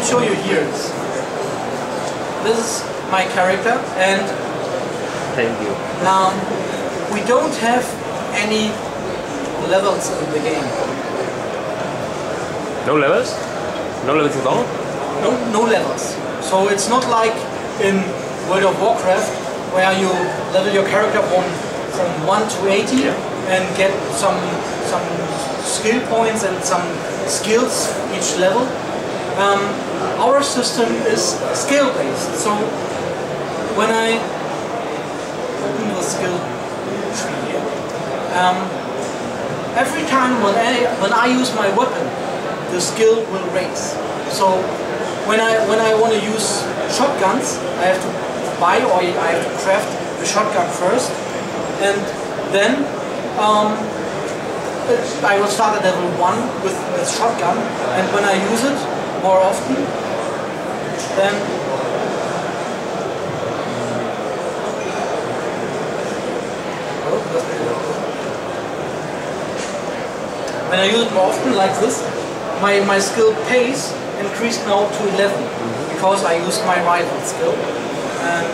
can show you here is, this is my character, and thank you. We don't have any levels in the game. No levels? No levels at all? No levels. So it's not like in World of Warcraft where you level your character from 1 to 80 and get some skill points and some skills each level. Our system is skill based. So when I open the skill tree here, every time when I use my weapon, the skill will raise. So when I want to use shotguns, I have to buy or I have to craft the shotgun first, and then I will start at level 1 with the shotgun, and when I use it more often, then when I use it more often like this, my skill pace increased now to 11 because I used my rifle skill. And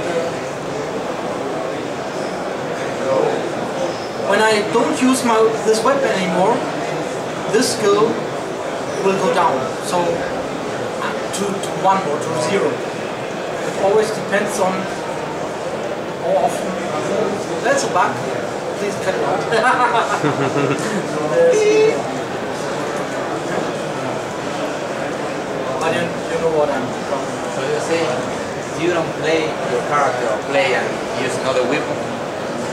when I don't use this weapon anymore, this skill will go down. So to 1 or to 0. It always depends on how often. That's a bug. Please cut it out. You know what I'm talking about. So you're saying you don't play your character or play and use another weapon,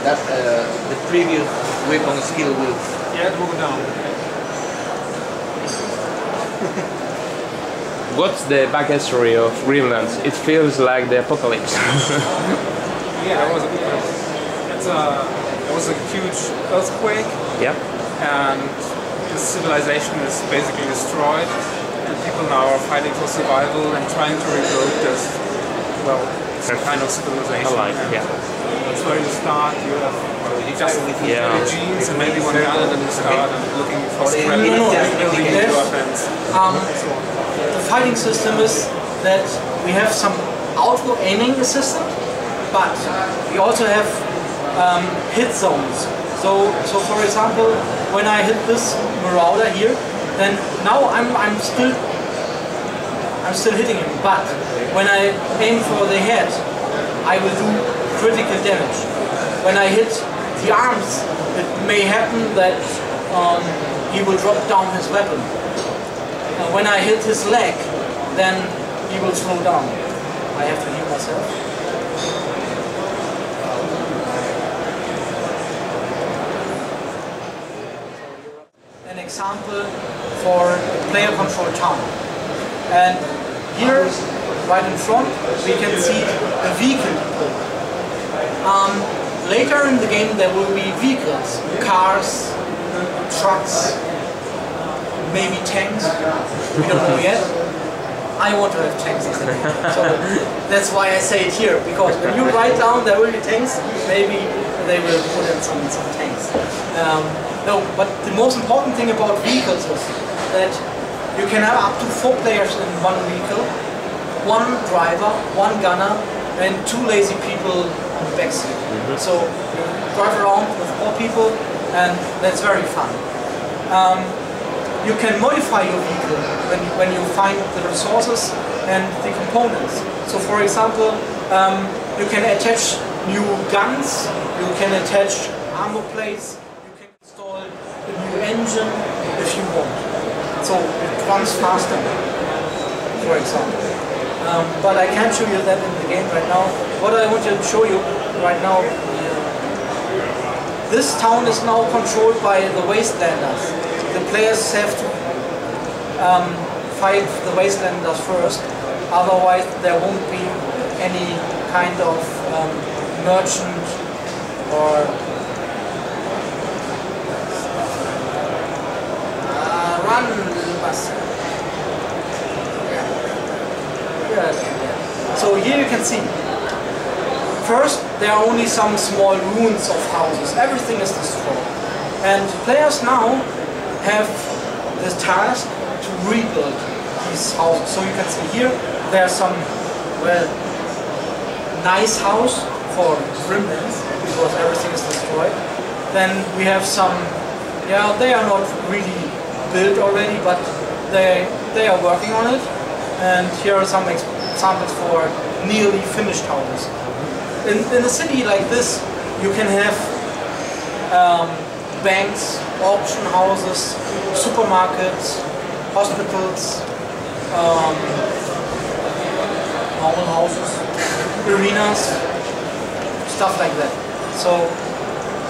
that the previous weapon skill will... Yeah, it will go down. What's the backstory of Grimlands? It feels like the apocalypse. Yeah, that was a good one. It was a huge earthquake. Yeah. And the civilization is basically destroyed. And people now are fighting for survival and trying to rebuild this, well, some kind of civilization. That's where you start. You have just genes and maybe one gun, and then you start looking for strength, building new weapons. The fighting system is that we have some auto aiming assistant, but we also have hit zones. So for example, when I hit this marauder here, then now I'm still hitting him. But when I aim for the head, I will do critical damage. When I hit the arms, it may happen that he will drop down his weapon. When I hit his leg, then he will slow down. I have to heal myself. An example for a player-controlled town. And here, right in front, we can see a vehicle. Later in the game, there will be vehicles, cars, trucks, maybe tanks. We don't know yet. I want to have tanks in the game. So that's why I say it here, because when you write down there will be tanks, maybe they will put in some tanks. No, but the most important thing about vehicles is that you can have up to 4 players in one vehicle, 1 driver, 1 gunner, and 2 lazy people on the back seat. So you drive around with 4 people, and that's very fun. You can modify your vehicle when you find the resources and the components. So for example, you can attach new guns, you can attach armor plates, you can install a new engine if you want. So it runs faster, for example. But I can't show you that in the game right now. What I want to show you right now, this town is now controlled by the Wastelanders. The players have to fight the Wastelanders first, otherwise there won't be any kind of merchant or run bus. So here you can see, first there are only some small ruins of houses, everything is destroyed. And players now have the task to rebuild these houses. So you can see here, there's some, well, nice house for Grimlands, because everything is destroyed. Then we have some, yeah, they are not really built already, but they are working on it. And here are some examples for nearly finished houses. In a city like this, you can have banks, auction houses, supermarkets, hospitals, normal houses, arenas, stuff like that. So,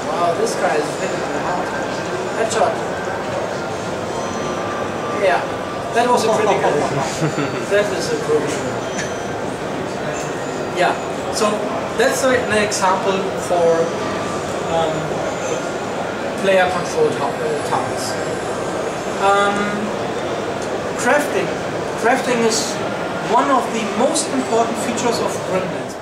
wow, this guy is hitting the heart. Headshot. Yeah, that was a critical. That is a critical. Yeah, so that's an example for player-controlled towns. Crafting. Crafting is one of the most important features of Grimlands.